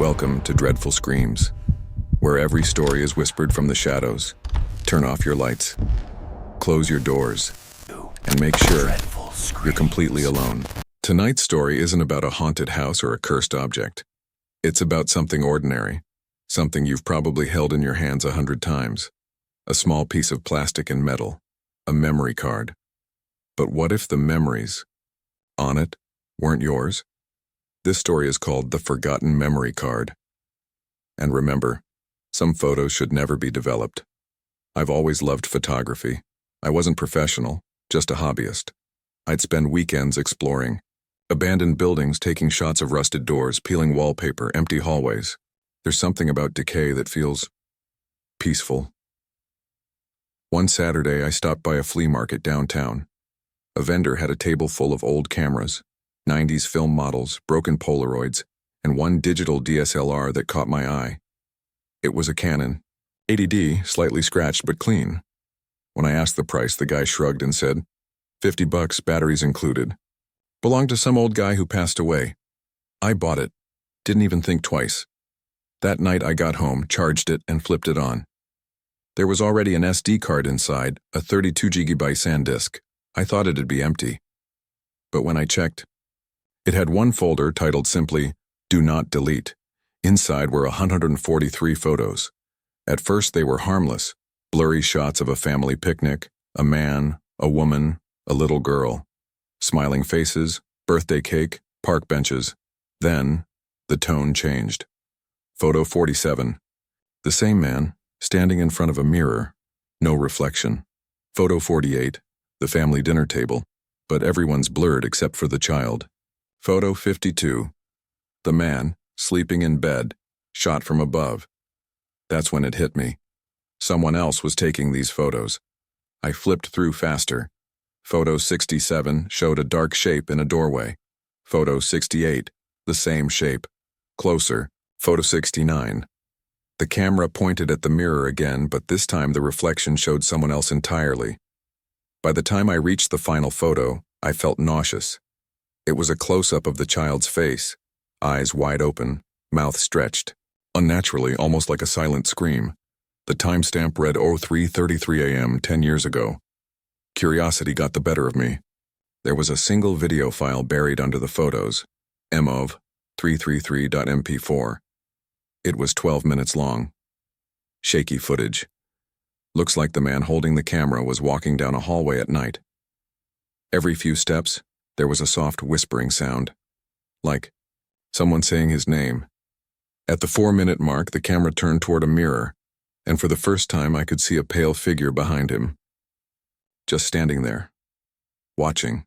Welcome to Dreadful Screams, where every story is whispered from the shadows. Turn off your lights, close your doors, and make sure you're completely alone. Tonight's story isn't about a haunted house or a cursed object. It's about something ordinary, something you've probably held in your hands 100 times. A small piece of plastic and metal, a memory card. But what if the memories on it weren't yours? This story is called The Forgotten Memory Card. And remember, some photos should never be developed. I've always loved photography. I wasn't professional, just a hobbyist. I'd spend weekends exploring abandoned buildings, taking shots of rusted doors, peeling wallpaper, empty hallways. There's something about decay that feels peaceful. One Saturday, I stopped by a flea market downtown. A vendor had a table full of old cameras, 90s film models, broken Polaroids, and one digital DSLR that caught my eye. It was a Canon 80D, slightly scratched but clean. When I asked the price, the guy shrugged and said, $50, batteries included. Belonged to some old guy who passed away. I bought it. Didn't even think twice. That night I got home, charged it, and flipped it on. There was already an SD card inside, a 32GB SanDisk. I thought it'd be empty. But when I checked, it had one folder titled simply, Do Not Delete. Inside were 143 photos. At first they were harmless, blurry shots of a family picnic, a man, a woman, a little girl. Smiling faces, birthday cake, park benches. Then, the tone changed. Photo 47. The same man, standing in front of a mirror, no reflection. Photo 48. The family dinner table, but everyone's blurred except for the child. Photo 52. The man, sleeping in bed, shot from above. That's when it hit me. Someone else was taking these photos. I flipped through faster. Photo 67 showed a dark shape in a doorway. Photo 68, the same shape. Closer. Photo 69. The camera pointed at the mirror again, but this time the reflection showed someone else entirely. By the time I reached the final photo, I felt nauseous. It was a close-up of the child's face, eyes wide open, mouth stretched, unnaturally, almost like a silent scream. The timestamp read 03:33 a.m. 10 years ago. Curiosity got the better of me. There was a single video file buried under the photos, MOV 333.mp4. It was 12 minutes long. Shaky footage. Looks like the man holding the camera was walking down a hallway at night. Every few steps, there was a soft whispering sound, like someone saying his name. At the 4-minute mark, the camera turned toward a mirror, and for the first time I could see a pale figure behind him. Just standing there, watching.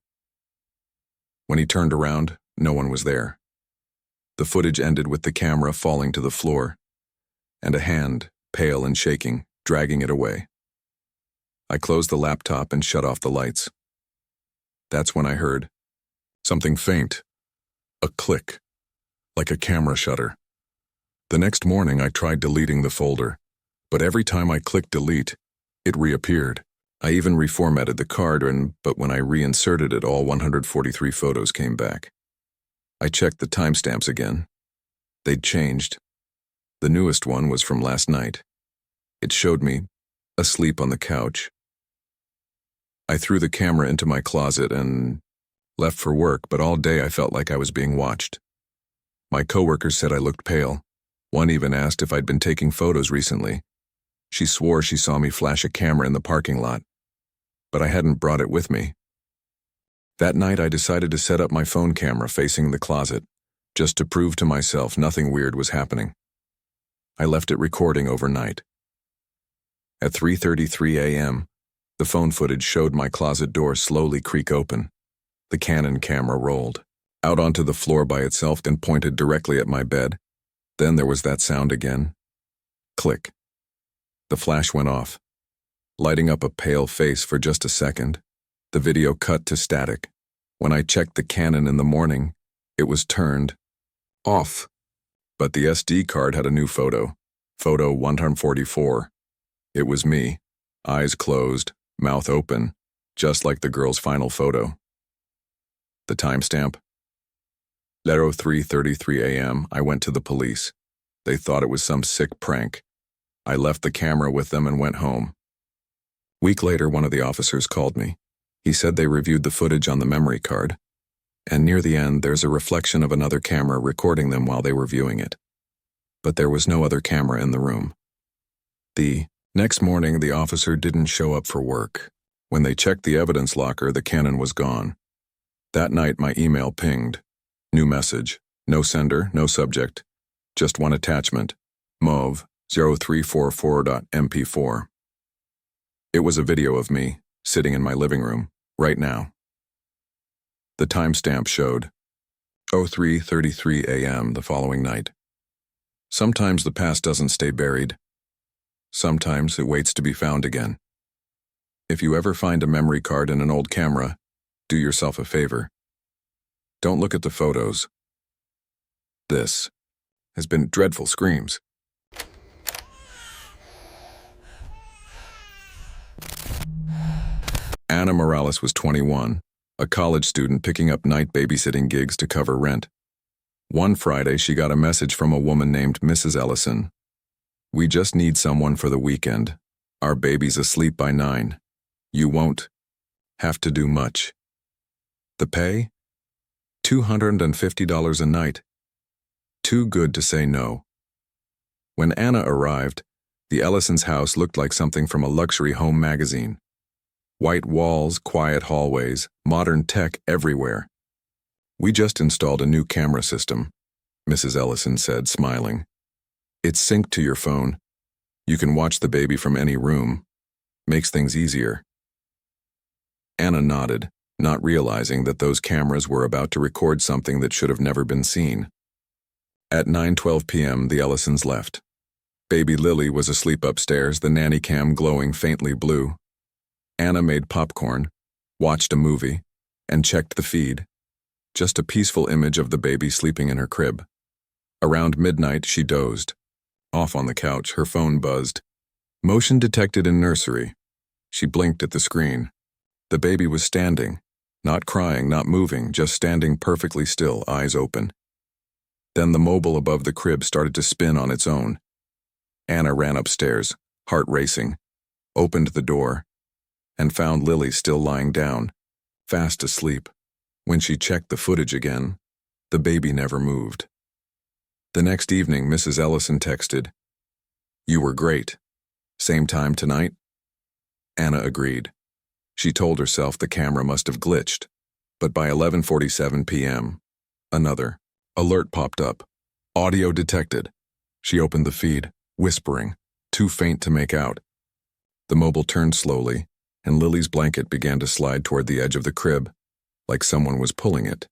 When he turned around, no one was there. The footage ended with the camera falling to the floor, and a hand, pale and shaking, dragging it away. I closed the laptop and shut off the lights. That's when I heard something faint, a click, like a camera shutter. The next morning I tried deleting the folder, but every time I clicked delete, it reappeared. I even reformatted the card, but when I reinserted it, all 143 photos came back. I checked the timestamps again. They'd changed. The newest one was from last night. It showed me, asleep on the couch. I threw the camera into my closet and left for work, but all day I felt like I was being watched. My coworkers said I looked pale. One even asked if I'd been taking photos recently. She swore she saw me flash a camera in the parking lot, but I hadn't brought it with me. That night I decided to set up my phone camera facing the closet, just to prove to myself nothing weird was happening. I left it recording overnight. At 3:33 a.m., the phone footage showed my closet door slowly creak open. The Canon camera rolled out onto the floor by itself and pointed directly at my bed. Then there was that sound again. Click. The flash went off, lighting up a pale face for just a second. The video cut to static. When I checked the Canon in the morning, it was turned off. But the SD card had a new photo. Photo 144. It was me, eyes closed, mouth open, just like the girl's final photo. The timestamp? At 03:33 a.m., I went to the police. They thought it was some sick prank. I left the camera with them and went home. Week later, one of the officers called me. He said they reviewed the footage on the memory card, and near the end there's a reflection of another camera recording them while they were viewing it. But there was no other camera in the room. The next morning, the officer didn't show up for work. When they checked the evidence locker, the Canon was gone. That night, my email pinged. New message. No sender, no subject. Just one attachment. Mauve 0344.mp4. It was a video of me, sitting in my living room, right now. The timestamp showed 03:33 a.m. the following night. Sometimes the past doesn't stay buried. Sometimes it waits to be found again. If you ever find a memory card in an old camera, do yourself a favor. Don't look at the photos. This has been Dreadful Screams. Anna Morales was 21, a college student picking up night babysitting gigs to cover rent. One Friday, she got a message from a woman named Mrs. Ellison. "We just need someone for the weekend. Our baby's asleep by 9. You won't have to do much." The pay? $250 a night. Too good to say no. When Anna arrived, the Ellisons' house looked like something from a luxury home magazine. White walls, quiet hallways, modern tech everywhere. "We just installed a new camera system," Mrs. Ellison said, smiling. "It's synced to your phone. You can watch the baby from any room. Makes things easier." Anna nodded, not realizing that those cameras were about to record something that should have never been seen. At 9:12 p.m., the Ellisons left. Baby Lily was asleep upstairs, the nanny cam glowing faintly blue. Anna made popcorn, watched a movie, and checked the feed. Just a peaceful image of the baby sleeping in her crib. Around midnight, she dozed. Off on the couch, her phone buzzed. Motion detected in nursery. She blinked at the screen. The baby was standing, not crying, not moving, just standing perfectly still, eyes open. Then the mobile above the crib started to spin on its own. Anna ran upstairs, heart racing, opened the door, and found Lily still lying down, fast asleep. When she checked the footage again, the baby never moved. The next evening, Mrs. Ellison texted, "You were great. Same time tonight?" Anna agreed. She told herself the camera must have glitched, but by 11:47 p.m., another alert popped up. Audio detected. She opened the feed, whispering, too faint to make out. The mobile turned slowly, and Lily's blanket began to slide toward the edge of the crib, like someone was pulling it.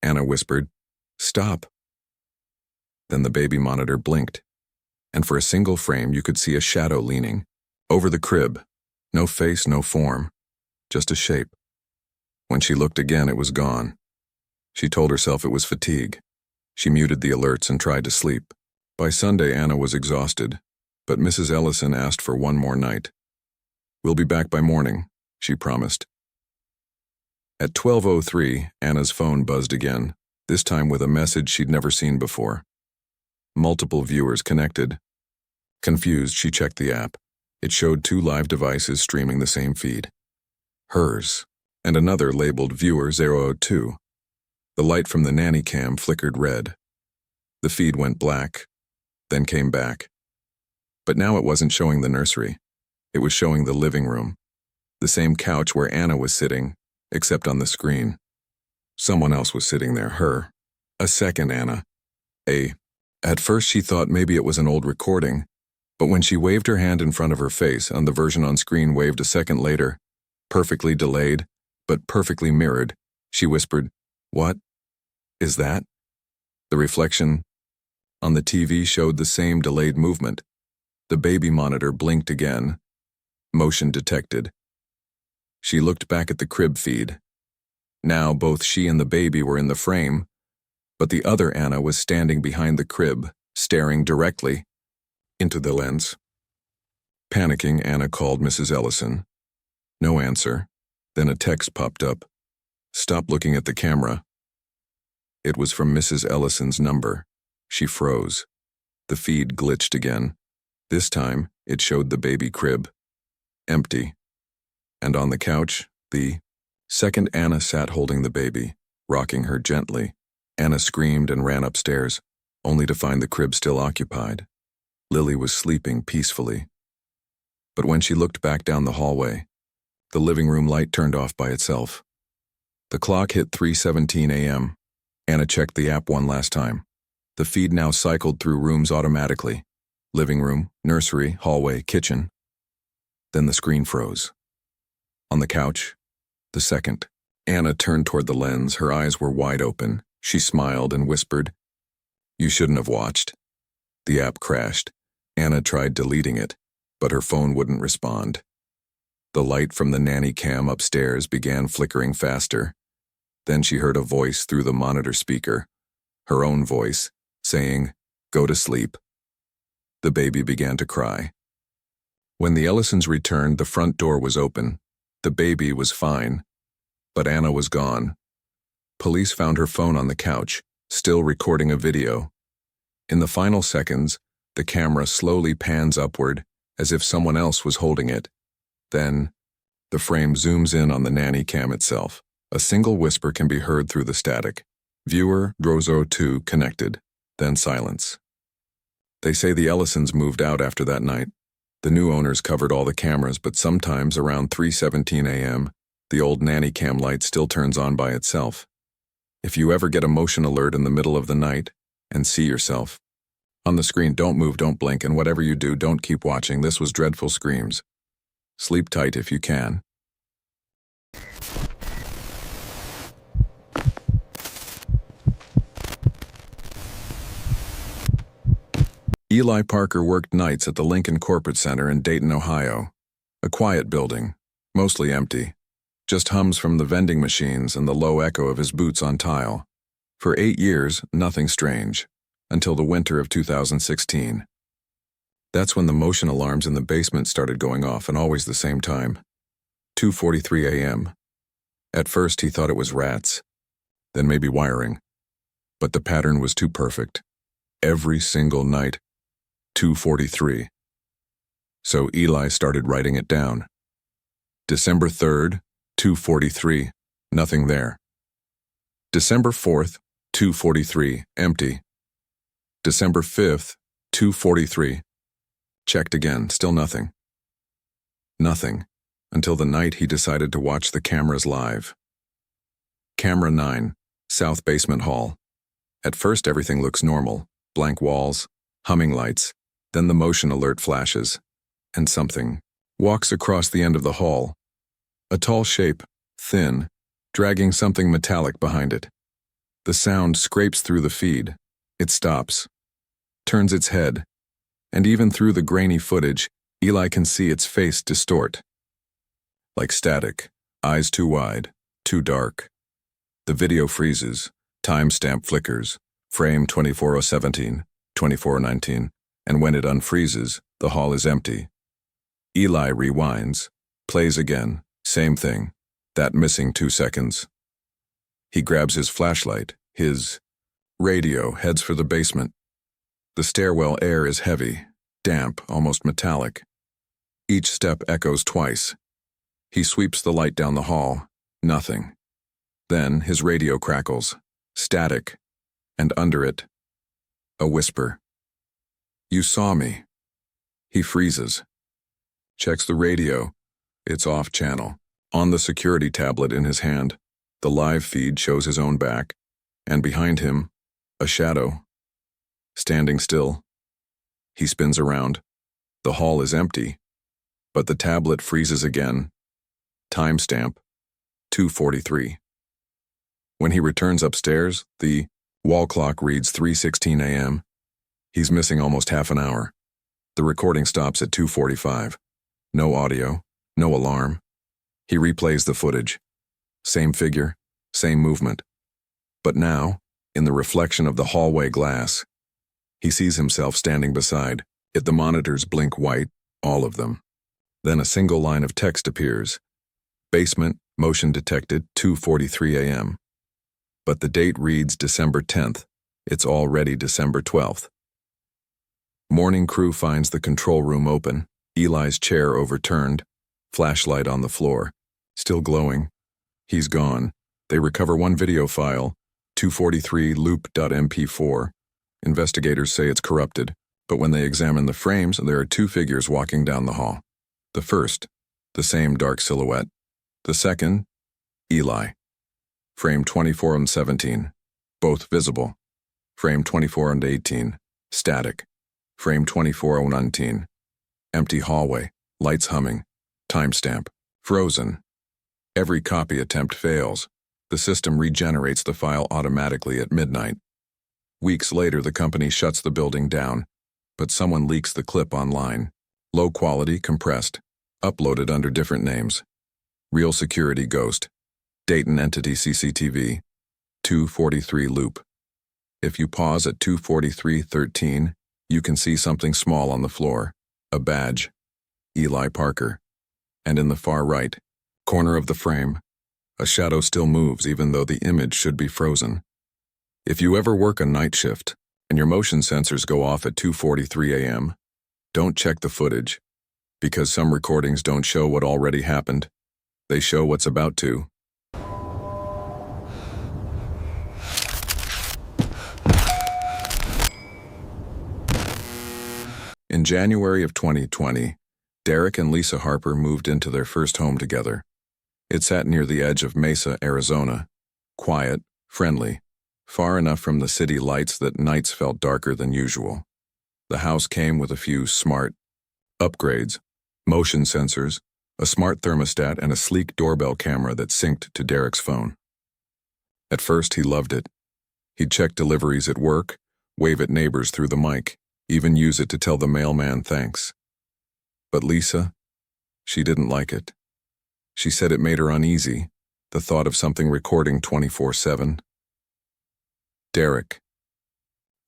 Anna whispered, "Stop." Then the baby monitor blinked, and for a single frame you could see a shadow leaning over the crib. No face, no form, just a shape. When she looked again, it was gone. She told herself it was fatigue. She muted the alerts and tried to sleep. By Sunday, Anna was exhausted, but Mrs. Ellison asked for one more night. "We'll be back by morning," she promised. At 12:03, Anna's phone buzzed again, this time with a message she'd never seen before. Multiple viewers connected. Confused, she checked the app. It showed 2 live devices streaming the same feed. Hers, and another labeled Viewer 002. The light from the nanny cam flickered red. The feed went black, then came back. But now it wasn't showing the nursery. It was showing the living room, the same couch where Anna was sitting, except on the screen. Someone else was sitting there, her. A second Anna. At first she thought maybe it was an old recording, but when she waved her hand in front of her face and the version on screen waved a second later, perfectly delayed, but perfectly mirrored, she whispered, "What is that?" The reflection on the TV showed the same delayed movement. The baby monitor blinked again. Motion detected. She looked back at the crib feed. Now both she and the baby were in the frame, but the other Anna was standing behind the crib, staring directly into the lens. Panicking, Anna called Mrs. Ellison. No answer. Then a text popped up. "Stop looking at the camera." It was from Mrs. Ellison's number. She froze. The feed glitched again. This time, it showed the baby crib. Empty. And on the couch, the second Anna sat holding the baby, rocking her gently. Anna screamed and ran upstairs, only to find the crib still occupied. Lily was sleeping peacefully. But when she looked back down the hallway, the living room light turned off by itself. The clock hit 3:17 a.m. Anna checked the app one last time. The feed now cycled through rooms automatically. Living room, nursery, hallway, kitchen. Then the screen froze. On the couch, the second. Anna turned toward the lens. Her eyes were wide open. She smiled and whispered, "You shouldn't have watched." The app crashed. Anna tried deleting it, but her phone wouldn't respond. The light from the nanny cam upstairs began flickering faster. Then she heard a voice through the monitor speaker, her own voice, saying, "Go to sleep." The baby began to cry. When the Ellisons returned, the front door was open. The baby was fine, but Anna was gone. Police found her phone on the couch, still recording a video. In the final seconds, the camera slowly pans upward, as if someone else was holding it. Then, the frame zooms in on the nanny cam itself. A single whisper can be heard through the static. Viewer, Drozo 2 connected. Then silence. They say the Ellisons moved out after that night. The new owners covered all the cameras, but sometimes around 3:17 a.m., the old nanny cam light still turns on by itself. If you ever get a motion alert in the middle of the night and see yourself on the screen, don't move, don't blink, and whatever you do, don't keep watching. This was Dreadful Screams. Sleep tight if you can. Eli Parker worked nights at the Lincoln Corporate Center in Dayton, Ohio. A quiet building, mostly empty. Just hums from the vending machines and the low echo of his boots on tile. For 8 years, nothing strange, until the winter of 2016. That's when the motion alarms in the basement started going off, and always the same time. 2:43 a.m. At first he thought it was rats, then maybe wiring. But the pattern was too perfect. Every single night, 2:43. So Eli started writing it down. December 3rd, 2:43, nothing there. December 4th, 2:43, empty. December 5th, 2:43. Checked again, still nothing. Nothing, until the night he decided to watch the cameras live. Camera 9, South Basement Hall. At first everything looks normal, blank walls, humming lights, then the motion alert flashes, and something walks across the end of the hall. A tall shape, thin, dragging something metallic behind it. The sound scrapes through the feed. It stops, turns its head, and even through the grainy footage, Eli can see its face distort. Like static, eyes too wide, too dark. The video freezes, timestamp flickers, frame 24017, 2419, and when it unfreezes, the hall is empty. Eli rewinds, plays again, same thing, that missing 2 seconds. He grabs his flashlight, his radio, heads for the basement. The stairwell air is heavy, damp, almost metallic. Each step echoes twice. He sweeps the light down the hall, nothing. Then his radio crackles, static, and under it, a whisper. "You saw me." He freezes. Checks the radio. It's off channel. On the security tablet in his hand, the live feed shows his own back, and behind him, a shadow. Standing still. He spins around. The hall is empty, but the tablet freezes again. Timestamp, 2:43. When he returns upstairs, the wall clock reads 3:16 a.m. He's missing almost half an hour. The recording stops at 2:45. No audio, no alarm. He replays the footage. Same figure, same movement. But now, in the reflection of the hallway glass, he sees himself standing beside it. The monitors blink white, all of them. Then a single line of text appears. Basement, motion detected, 2:43 a.m. But the date reads December 10th. It's already December 12th. Morning crew finds the control room open, Eli's chair overturned, flashlight on the floor, still glowing. He's gone. They recover one video file, 243 loop.mp4. Investigators say it's corrupted, but when they examine the frames, there are two figures walking down the hall. The first, the same dark silhouette. The second, Eli. Frame 24 and 17, both visible. Frame 24 and 18, static. Frame 24 and 19, empty hallway, lights humming, timestamp, frozen. Every copy attempt fails. The system regenerates the file automatically at midnight. Weeks later, the company shuts the building down, but someone leaks the clip online. Low quality, compressed, uploaded under different names. Real security ghost. Dayton entity CCTV. 243 loop. If you pause at 243:13, you can see something small on the floor. A badge. Eli Parker. And in the far right corner of the frame, a shadow still moves even though the image should be frozen. If you ever work a night shift and your motion sensors go off at 2:43 a.m., don't check the footage, because some recordings don't show what already happened. They show what's about to. In January of 2020, Derek and Lisa Harper moved into their first home together. It sat near the edge of Mesa, Arizona. Quiet, friendly, far enough from the city lights that nights felt darker than usual. The house came with a few smart upgrades, motion sensors, a smart thermostat, and a sleek doorbell camera that synced to Derek's phone. At first, he loved it. He'd check deliveries at work, wave at neighbors through the mic, even use it to tell the mailman thanks. But Lisa, she didn't like it. She said it made her uneasy, the thought of something recording 24/7. Derek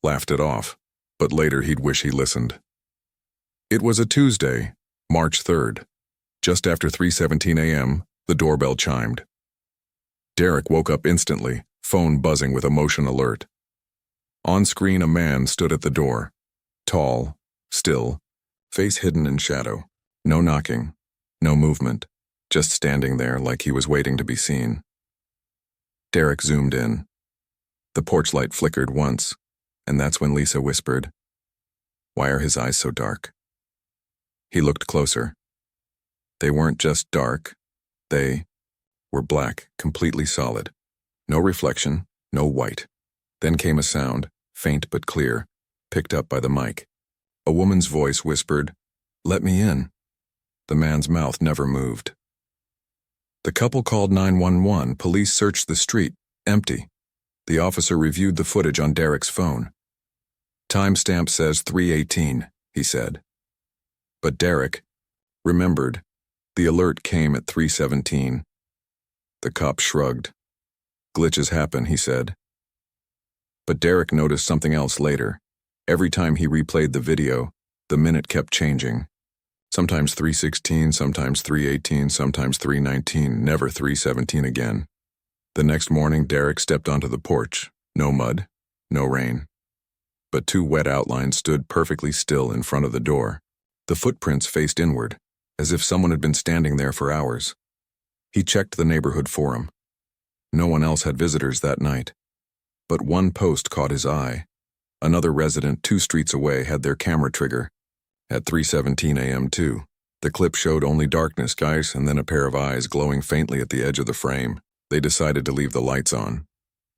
laughed it off, but later he'd wish he listened. It was a Tuesday, March 3rd. Just after 3:17 a.m., the doorbell chimed. Derek woke up instantly, phone buzzing with a motion alert. On screen, a man stood at the door. Tall, still, face hidden in shadow. No knocking, no movement, just standing there like he was waiting to be seen. Derek zoomed in. The porch light flickered once, and that's when Lisa whispered, "Why are his eyes so dark?" He looked closer. They weren't just dark. They were black, completely solid. No reflection, no white. Then came a sound, faint but clear, picked up by the mic. A woman's voice whispered, "Let me in." The man's mouth never moved. The couple called 911. Police searched the street, empty. The officer reviewed the footage on Derek's phone. Timestamp says 3:18, he said. But Derek remembered. The alert came at 3:17. The cop shrugged. "Glitches happen," he said. But Derek noticed something else later. Every time he replayed the video, the minute kept changing. Sometimes 3:16, sometimes 3:18, sometimes 3:19, never 3:17 again. The next morning, Derek stepped onto the porch. No mud, no rain. But two wet outlines stood perfectly still in front of the door. The footprints faced inward, as if someone had been standing there for hours. He checked the neighborhood for him. No one else had visitors that night. But one post caught his eye. Another resident 2 streets away had their camera trigger. At 3:17 a.m. too. The clip showed only darkness, guys, and then a pair of eyes glowing faintly at the edge of the frame. They decided to leave the lights on.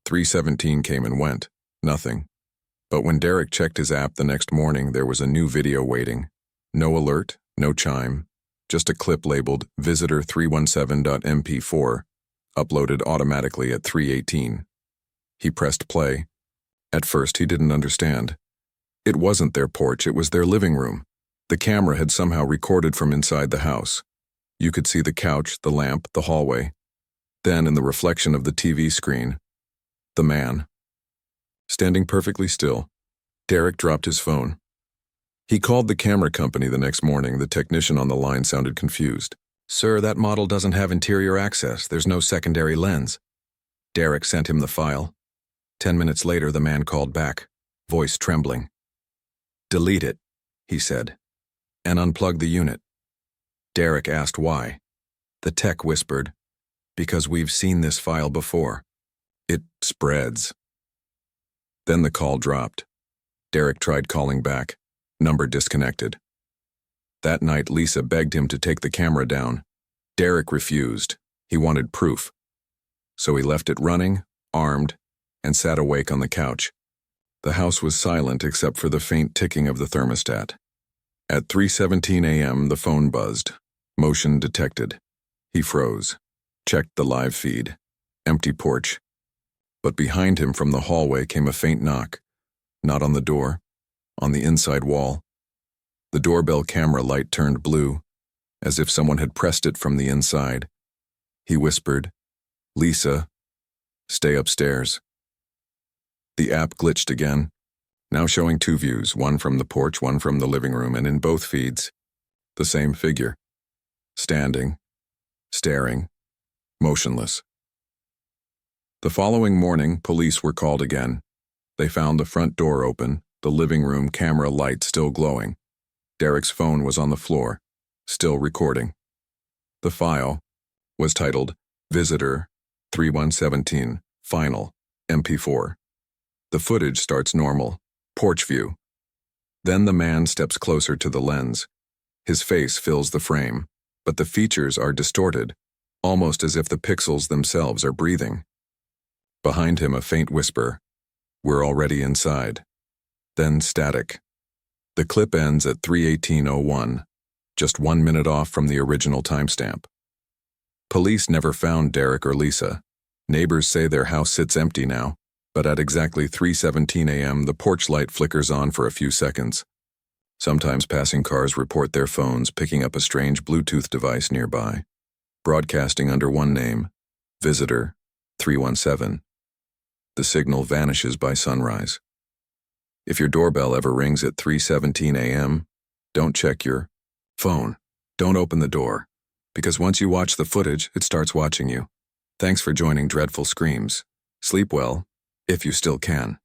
3:17 came and went. Nothing. But when Derek checked his app the next morning, there was a new video waiting. No alert, no chime. Just a clip labeled Visitor 317.mp4, uploaded automatically at 3:18. He pressed play. At first, he didn't understand. It wasn't their porch, it was their living room. The camera had somehow recorded from inside the house. You could see the couch, the lamp, the hallway. Then, in the reflection of the TV screen, the man. Standing perfectly still, Derek dropped his phone. He called the camera company the next morning. The technician on the line sounded confused. "Sir, that model doesn't have interior access. There's no secondary lens." Derek sent him the file. 10 minutes later, the man called back, voice trembling. "Delete it. he said, and unplug the unit. Derek asked why. The tech whispered, because we've seen this file before. It spreads. Then the call dropped. Derek tried calling back. Number disconnected. That night, Lisa begged him to take the camera down. Derek refused. He wanted proof. So he left it running, armed, and sat awake on the couch. The house was silent except for the faint ticking of the thermostat. At 3:17 a.m., the phone buzzed. Motion detected. He froze. Checked the live feed. Empty porch. But behind him from the hallway came a faint knock. Not on the door. On the inside wall. The doorbell camera light turned blue, as if someone had pressed it from the inside. He whispered, "Lisa, stay upstairs." The app glitched again, now showing two views, one from the porch, one from the living room, and in both feeds, the same figure. Standing, staring, motionless. The following morning, police were called again. They found the front door open, the living room camera light still glowing. Derek's phone was on the floor, still recording. The file was titled Visitor 3117 Final MP4. The footage starts normal, porch view. Then the man steps closer to the lens. His face fills the frame, but the features are distorted, almost as if the pixels themselves are breathing. Behind him, a faint whisper, "We're already inside." Then static. The clip ends at 3:18:01, just 1 minute off from the original timestamp. Police never found Derek or Lisa. Neighbors say their house sits empty now, but at exactly 3:17 a.m., the porch light flickers on for a few seconds. Sometimes passing cars report their phones picking up a strange Bluetooth device nearby, broadcasting under one name, Visitor 317. The signal vanishes by sunrise. If your doorbell ever rings at 3:17 a.m., don't check your phone. Don't open the door, because once you watch the footage, it starts watching you. Thanks for joining Dreadful Screams. Sleep well, if you still can.